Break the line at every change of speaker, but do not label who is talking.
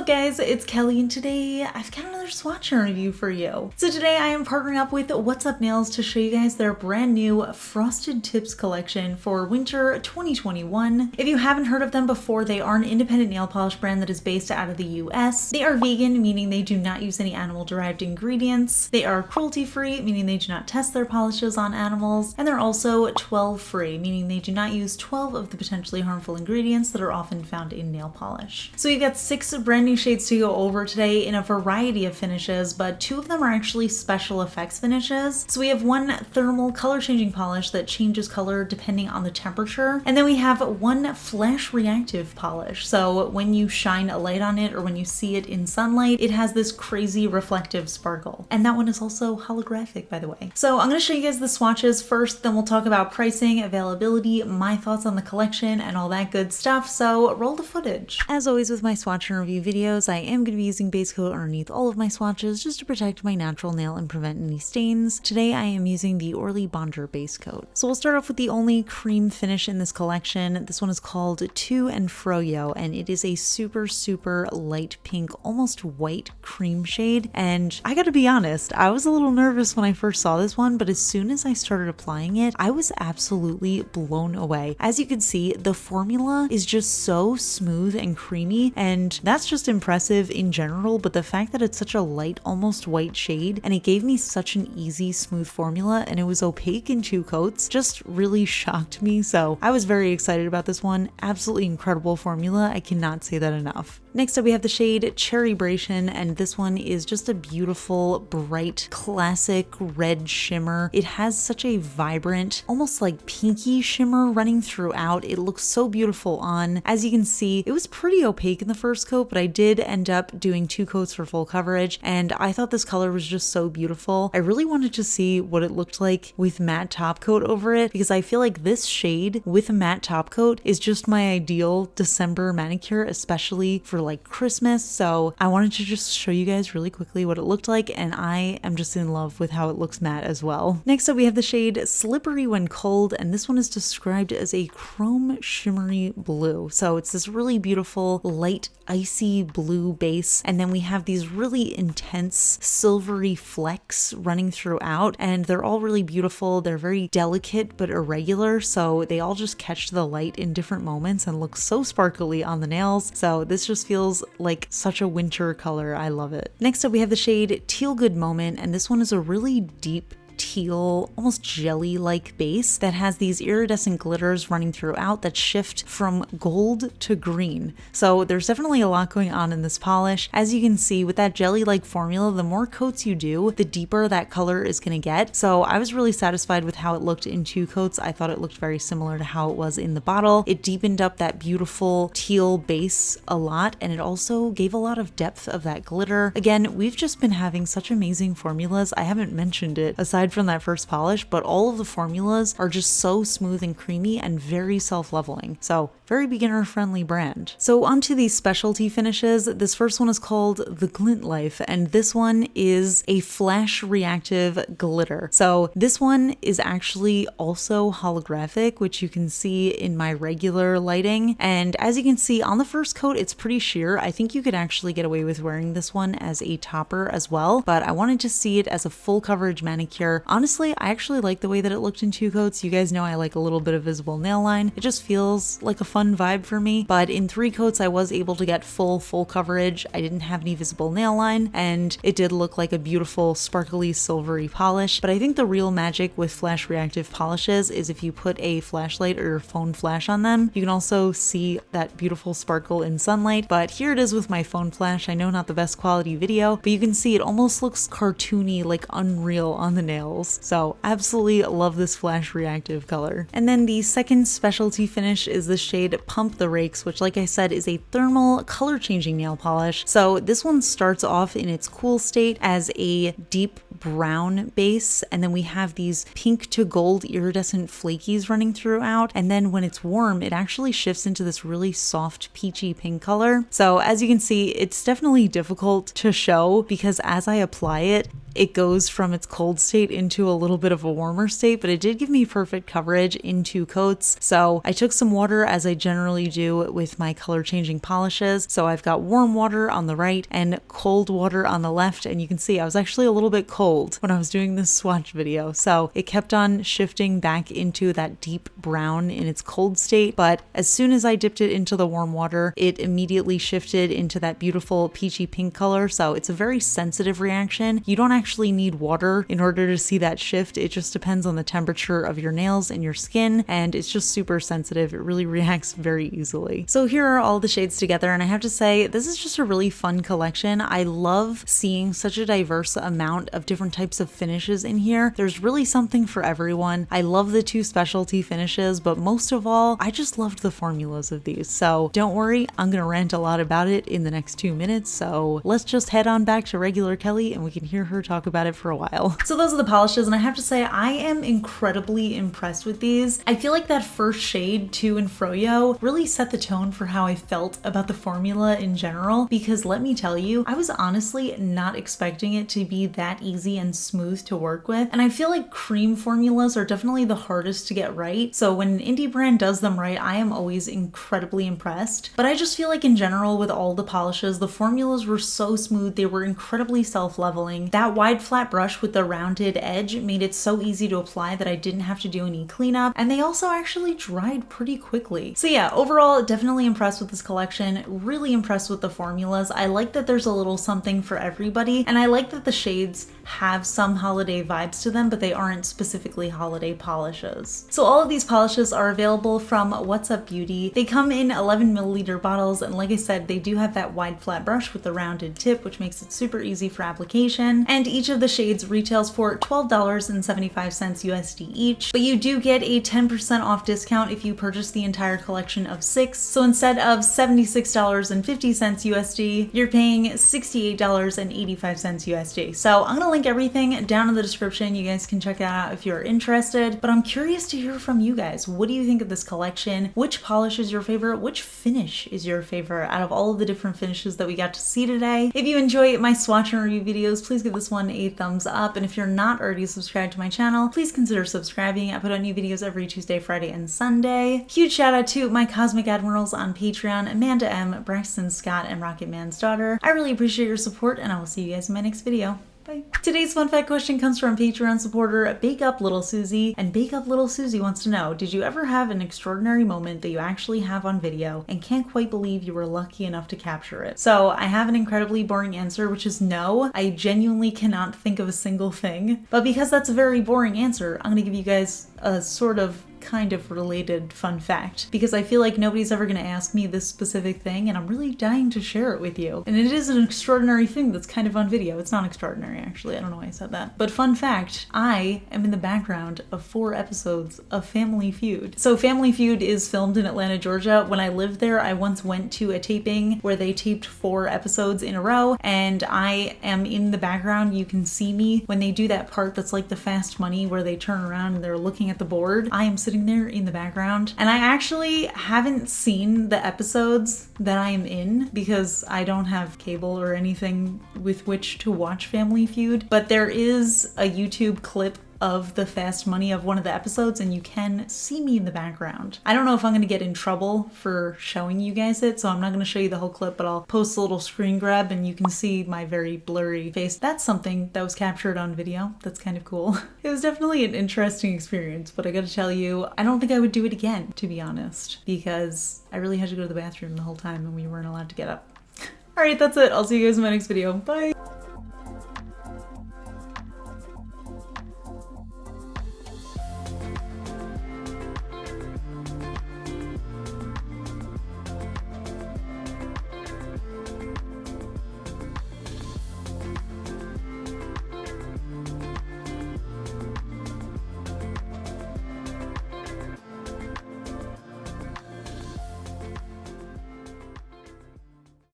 up guys, it's Kelly and today I've got another swatch review for you. So today I am partnering up with What's Up Nails to show you guys their brand new Frosted Tips collection for winter 2021. If you haven't heard of them before, they are an independent nail polish brand that is based out of the US. They are vegan, meaning they do not use any animal derived ingredients. They are cruelty free, meaning they do not test their polishes on animals. And they're also 12 free, meaning they do not use 12 of the potentially harmful ingredients that are often found in nail polish. So you've got 6 brand new shades to go over today in a variety of finishes, but 2 of them are actually special effects finishes. So we have one thermal color changing polish that changes color depending on the temperature, and then we have one flash reactive polish. So when you shine a light on it or when you see it in sunlight, it has this crazy reflective sparkle. And that one is also holographic, by the way. So I'm going to show you guys the swatches first, then we'll talk about pricing, availability, my thoughts on the collection, and all that good stuff. So roll the footage. As always with my swatch and review videos, I am going to be using base coat underneath all of my swatches just to protect my natural nail and prevent any stains. Today I am using the Orly Bonder base coat. So we'll start off with the only cream finish in this collection. This one is called To and Froyo, and it is a super light pink, almost white cream shade. And I gotta be honest, I was a little nervous when I first saw this one, but as soon as I started applying it, I was absolutely blown away. As you can see, the formula is just so smooth and creamy, and that's just impressive in general, but the fact that it's such a light, almost white shade, and it gave me such an easy, smooth formula, and it was opaque in 2 coats, just really shocked me. So I was very excited about this one. Absolutely incredible formula. I cannot say that enough. Next up we have the shade Cherry Bration, and this one is just a beautiful, bright, classic red shimmer. It has such a vibrant, almost like pinky shimmer running throughout. It looks so beautiful on. As you can see, it was pretty opaque in the first coat, but I did end up doing 2 coats for full coverage, and I thought this color was just so beautiful. I really wanted to see what it looked like with matte top coat over it, because I feel like this shade with a matte top coat is just my ideal December manicure, especially for like Christmas. So I wanted to just show you guys really quickly what it looked like, and I am just in love with how it looks matte as well. Next up we have the shade Slippery When Cold, and this one is described as a chrome shimmery blue. So it's this really beautiful light icy blue base, and then we have these really intense silvery flecks running throughout, and they're all really beautiful. They're very delicate but irregular, so they all just catch the light in different moments and look so sparkly on the nails. So this just feels like such a winter color. I love it. Next up we have the shade Teal Good Moment, and this one is a really deep teal, almost jelly-like base that has these iridescent glitters running throughout that shift from gold to green. So there's definitely a lot going on in this polish. As you can see, with that jelly-like formula, the more coats you do, the deeper that color is going to get. So I was really satisfied with how it looked in 2 coats. I thought it looked very similar to how it was in the bottle. It deepened up that beautiful teal base a lot, and it also gave a lot of depth of that glitter. Again, we've just been having such amazing formulas. I haven't mentioned it aside from that first polish, but all of the formulas are just so smooth and creamy and very self-leveling. So very beginner friendly brand. So onto these specialty finishes. This first one is called The Glint Life, and this one is a flash reactive glitter. So this one is actually also holographic, which you can see in my regular lighting. And as you can see on the first coat, it's pretty sheer. I think you could actually get away with wearing this one as a topper as well, but I wanted to see it as a full coverage manicure. Honestly, I actually like the way that it looked in 2 coats. You guys know I like a little bit of visible nail line. It just feels like a fun vibe for me. But in 3 coats, I was able to get full coverage. I didn't have any visible nail line, and it did look like a beautiful, sparkly, silvery polish. But I think the real magic with flash reactive polishes is if you put a flashlight or your phone flash on them, you can also see that beautiful sparkle in sunlight. But here it is with my phone flash. I know not the best quality video, but you can see it almost looks cartoony, like unreal on the nails. So absolutely love this flash reactive color. And then the second specialty finish is the shade Pump the Rakes, which like I said is a thermal color changing nail polish. So this one starts off in its cool state as a deep brown base, and then we have these pink to gold iridescent flakies running throughout, and then when it's warm it actually shifts into this really soft peachy pink color. So as you can see, it's definitely difficult to show because as I apply it, it goes from its cold state into a little bit of a warmer state, but it did give me perfect coverage in 2 coats. So I took some water, as I generally do with my color changing polishes. So I've got warm water on the right and cold water on the left, and you can see I was actually a little bit cold when I was doing this swatch video. So it kept on shifting back into that deep brown in its cold state, but as soon as I dipped it into the warm water, it immediately shifted into that beautiful peachy pink color. So it's a very sensitive reaction. You don't actually need water in order to see that shift. It just depends on the temperature of your nails and your skin, and it's just super sensitive. It really reacts very easily. So here are all the shades together, and I have to say, this is just a really fun collection. I love seeing such a diverse amount of different types of finishes in here. There's really something for everyone. I love the 2 specialty finishes, but most of all, I just loved the formulas of these. So don't worry, I'm gonna rant a lot about it in the next 2 minutes. So let's just head on back to regular Kelly and we can hear her talk about it for a while. So those are the polishes, and I have to say, I am incredibly impressed with these. I feel like that first shade, To and Froyo, really set the tone for how I felt about the formula in general, because let me tell you, I was honestly not expecting it to be that easy and smooth to work with. And I feel like cream formulas are definitely the hardest to get right. So when an indie brand does them right, I am always incredibly impressed. But I just feel like in general with all the polishes, the formulas were so smooth. They were incredibly self-leveling. That wide flat brush with the rounded edge made it so easy to apply that I didn't have to do any cleanup. And they also actually dried pretty quickly. So yeah, overall, definitely impressed with this collection. Really impressed with the formulas. I like that there's a little something for everybody. And I like that the shades have some holiday vibes to them, but they aren't specifically holiday polishes. So all of these polishes are available from What's Up Beauty. They come in 11 milliliter bottles, and like I said, they do have that wide flat brush with the rounded tip, which makes it super easy for application. And each of the shades retails for $12.75 USD each, but you do get a 10% off discount if you purchase the entire collection of 6. So instead of $76.50 USD, you're paying $68.85 USD. So I'm gonna link everything down in the description. You guys can check that out if you're interested, but I'm curious to hear from you guys. What do you think of this collection? Which polish is your favorite? Which finish is your favorite out of all of the different finishes that we got to see today? If you enjoy my swatch and review videos, please give this one a thumbs up. And if you're not already subscribed to my channel, please consider subscribing. I put out new videos every Tuesday, Friday, and Sunday. Huge shout out to my Cosmic Admirals on Patreon, Amanda M, Braxton Scott, and Rocket Man's daughter. I really appreciate your support, and I will see you guys in my next video. Bye. Today's fun fact question comes from Patreon supporter Bake Up Little Susie, and Bake Up Little Susie wants to know, did you ever have an extraordinary moment that you actually have on video and can't quite believe you were lucky enough to capture it? So I have an incredibly boring answer, which is no. I genuinely cannot think of a single thing, but because that's a very boring answer, I'm gonna give you guys a sort of kind of related fun fact, because I feel like nobody's ever going to ask me this specific thing and I'm really dying to share it with you. And it is an extraordinary thing that's kind of on video. It's not extraordinary, actually. I don't know why I said that. But fun fact, I am in the background of 4 episodes of Family Feud. So Family Feud is filmed in Atlanta, Georgia. When I lived there, I once went to a taping where they taped 4 episodes in a row, and I am in the background. You can see me when they do that part that's like the Fast Money where they turn around and they're looking at the board. I am sitting there in the background, and I actually haven't seen the episodes that I am in because I don't have cable or anything with which to watch Family Feud, but there is a YouTube clip of the Fast Money of one of the episodes, and you can see me in the background. I don't know if I'm gonna get in trouble for showing you guys it, so I'm not gonna show you the whole clip, but I'll post a little screen grab and you can see my very blurry face. That's something that was captured on video. That's kind of cool. It was definitely an interesting experience, but I gotta tell you, I don't think I would do it again, to be honest, because I really had to go to the bathroom the whole time and we weren't allowed to get up. Alright, that's it. I'll see you guys in my next video. Bye!